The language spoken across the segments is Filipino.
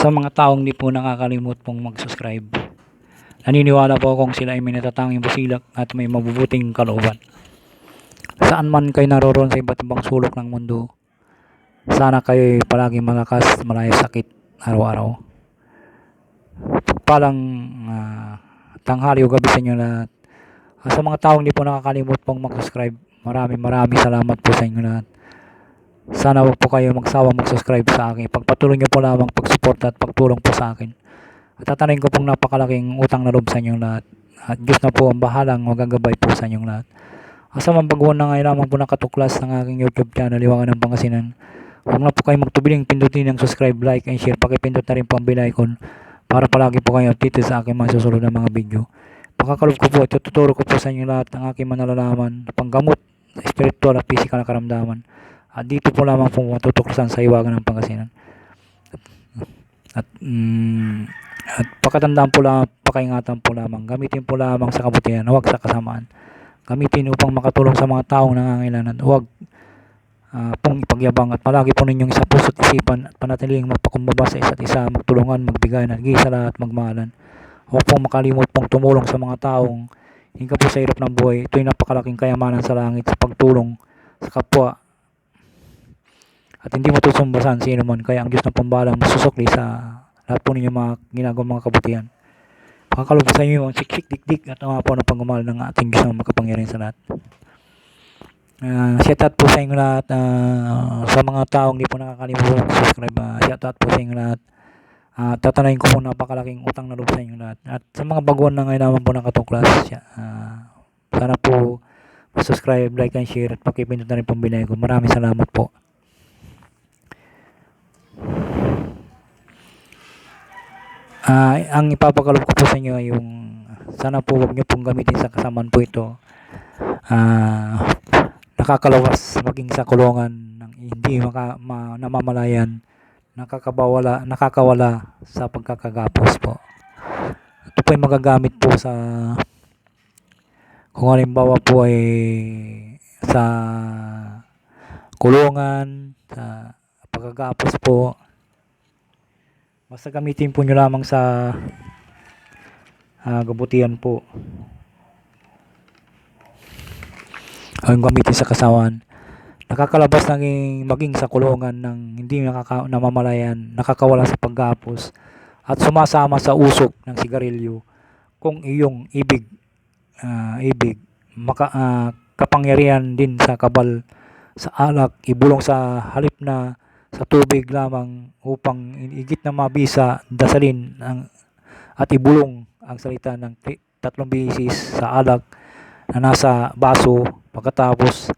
Sa mga taong di po nakakalimot pong mag-subscribe, naniniwala po akong sila ay may natatanging busilak at may mabubuting kalooban. Saan man kayo naroon sa iba't ibang sulok ng mundo, sana kayo ay palaging malakas, malaya sa sakit araw-araw. Palang tanghali o gabi sa inyo lahat. Sa mga taong di po nakakalimot pong mag-subscribe, maraming salamat po sa inyo lahat. Sana wag po kayo magsawang mag-subscribe sa akin. Pagpatuloy nyo po lamang pagsuporta at pagtulong po sa akin. At tatanayin ko pong napakalaking utang na loob sa inyong lahat. At Diyos na po ang bahalang magagabay po sa inyong lahat. Asa man pagbuwan na ngayon lamang po nakatuklas ng aking YouTube channel, Liwangan ng Pangasinan. Huwag na po kayo magtubiling pindutin ang subscribe, like, and share. Pakipindot na rin po ang bell icon para palagi po kayo updated sa aking mga susunod na mga video. Pakakalob ko po, tututuro ko po sa inyo lahat ng aking manalalaman, panggamot, spiritual at physical na karamdaman. At dito po lamang po matutuklasan sa Liwangan ng Pangasinan. At pakatandaan po lamang, pakaingatan po lamang, gamitin po lamang sa kabutihan, huwag sa kasamaan. Gamitin upang makatulong sa mga taong nangangailangan, huwag pong ipagyabang, at palagi po ninyong isa puso't isipan at panatiling magpakumbaba sa isa't isa, magtulungan, magbigay, nag-iisa at magmahalan. Huwag pong makalimot pong tumulong sa mga taong hingga po sa hirap ng buhay. Ito'y napakalaking kayamanan sa langit sa pagtulong sa kapwa at hindi matusumbasan sino man. Kaya ang Diyos na pambalang masusukli sa lahat po ninyo mga ginagawang mga kabutihan. Pakakalob sa inyo ang siksik dikdik at ang po na pagmamahal ng ating Diyos na makapangyarihan sa lahat. Shout out po sa inyo lahat. Sa mga taong di po nakakalimutan subscribe, shout out po sa inyo lahat. Tatanayin ko po napakalaking utang na loob sa inyo lahat. At sa mga baguhan na ngayon naman po nakatuklas, sana po subscribe, like, and share at pakipindot na rin pong binay ko. Maraming salamat po. Ang ipapakalob ko po sa inyo ay yung sana po wag nyo pong gamitin sa kasamaan po ito. Nakakalawas maging sa kulungan ng hindi namamalayan, nakakawala sa pagkakagapos po. Ito po ay magagamit po sa kung halimbawa po ay sa kulungan, sa pagkagapos po. Basta gamitin po nyo lamang sa kabutihan po. Ang gamitin sa kasawan. Nakakalabas maging sa kulungan ng hindi namamalayan, nakakawala sa paggapos, at sumasama sa usok ng sigarilyo. Kung iyong ibig, kapangyarihan din sa kabal, sa alak, ibulong sa halip na sa tubig lamang upang higit na mabisa, dasalin at ibulong ang salita ng 3 beses sa alak na nasa baso. Pagkatapos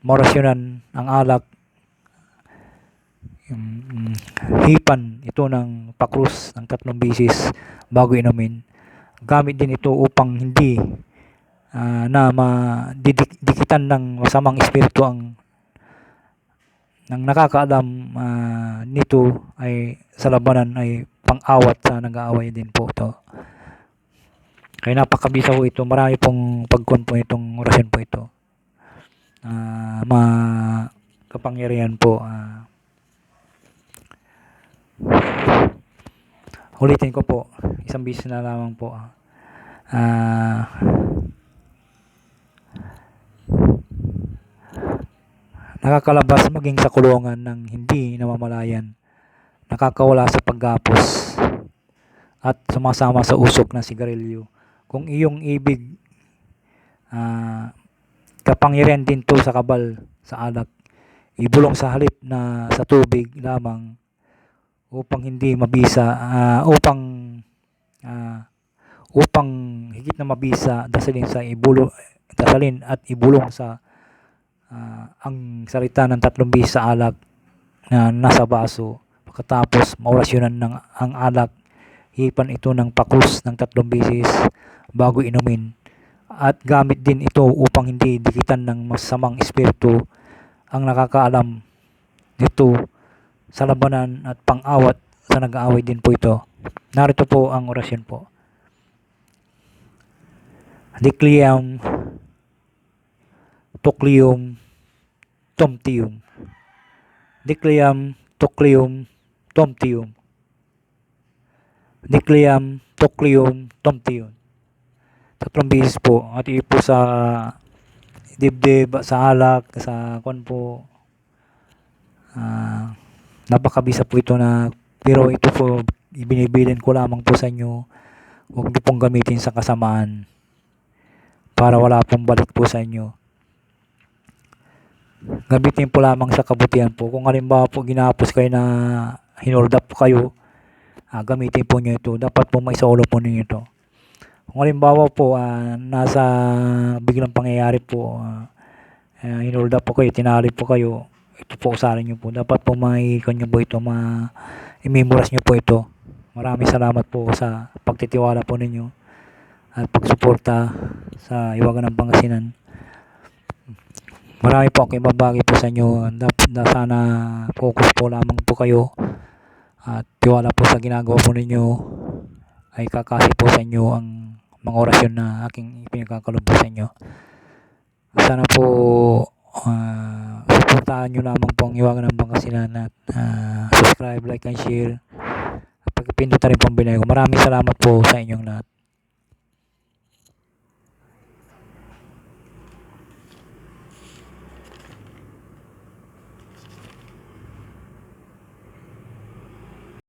morasyonan ang alak, hipan ito ng pakrus ng 3 beses bago inumin. Gamit din ito upang hindi na dikitan ng masamang espiritu ang nakakaalam nito ay sa labanan ay pang-awat sa nag-aaway din po ito. Kaya napakabisa po ito. Marami pong pagkuhan po itong orasyon po ito. Kapangyarihan po. Ulitin ko po. Isang beses na lamang po. Nakakalabas maging sa kulungan ng hindi namamalayan, nakakawala sa paggapos, at sumasama sa usok ng sigarilyo. Kung iyong ibig, kapangyarihan din to sa kabal, sa alak, ibulong sa halip na sa tubig lamang upang hindi mabisa, upang higit na mabisa, dasalin at ibulong sa ang salita ng 3 beses sa alak na nasa baso. Pagkatapos maorasyonan ang alak, hipan ito ng pakrus ng 3 beses bago inumin. At gamit din ito upang hindi dikitan ng masamang espiritu ang nakakaalam nito sa labanan at pang-awat sa nag-aaway din po ito. Narito po ang orasyon po. Diclium Tuclium Tomtium. Diclium Tuclium Tomtium. Dicleum, Toclium, Tomtion. 3 beses po. At iyo po sa dibdib, sa alak, sa kwan po. Napakabisa po ito na, pero ito po ibinibilin ko lamang po sa inyo. Huwag niyo pong gamitin sa kasamaan para wala pong balik po sa inyo. Gamitin po lamang sa kabutihan po. Kung halimbawa po ginapos kayo na hinold up po kayo, gamitin po nyo ito. Dapat po maisolo po ninyo ito. Kung halimbawa po nasa biglang pangyayari po, hinold up po kayo, tinali po kayo, ito po usarin nyo po. Dapat po maikon nyo po ito, i-memorise nyo po ito. Maraming salamat po sa pagtitiwala po ninyo at pagsuporta sa Hiwaga ng Pangasinan. Marami po akong ibabagi po sa inyo. Sana focus po lamang po kayo at tiwala po sa ginagawa po ninyo ay kakasi po sa inyo ang mga orasyon na aking ipinagkakalob po sa inyo. Sana po suportahan nyo lamang po ang Hiwaga ng Pangasinan at subscribe, like, and share. Pagpindot na rin po ang binay ko. Maraming salamat po sa inyong lahat.